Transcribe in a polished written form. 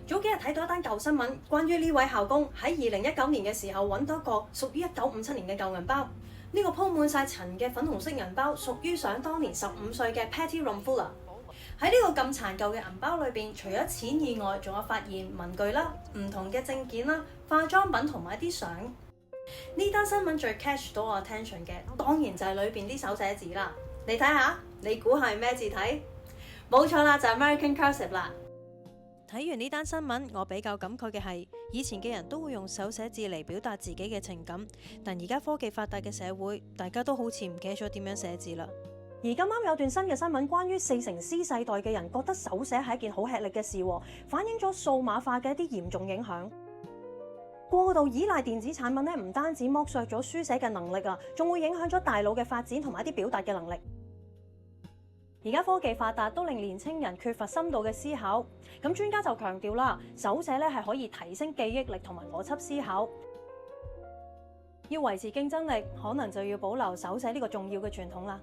早幾日睇到一單舊新聞，關於呢位校工喺2019年嘅時候揾到一個屬於1957年嘅舊銀包。呢個鋪滿晒塵嘅粉紅色銀包屬於想當年15歲嘅 Patty Rumfuller。喺呢個咁殘舊嘅銀包裏邊，除咗錢以外，仲有發現文具啦、唔同嘅證件啦、化妝品同埋一啲相。呢單新聞最 catch 到我 attention 嘅，當然就係裏邊啲手寫字啦。你睇下，你估係咩字體？冇錯啦，就係 American Cursive 啦。睇完呢單新聞，我比較感慨嘅係，以前嘅人都會用手寫字嚟表達自己嘅情感，但而家科技發達嘅社會，大家都好似唔記得咗點樣寫字啦。而咁啱有段新嘅新聞，關於4成 C 世代嘅人覺得手寫係一件好吃力嘅事，反映咗數碼化嘅一啲嚴重影響。過度依賴電子產品咧，唔單止剝削咗書寫嘅能力啊，仲會影響咗大腦嘅發展同埋一啲表達嘅能力。而家科技發達都令年青人缺乏深度嘅思考，咁專家就強調啦，手寫咧係可以提升記憶力同埋邏輯思考。要維持競爭力，可能就要保留手寫呢個重要嘅傳統啦。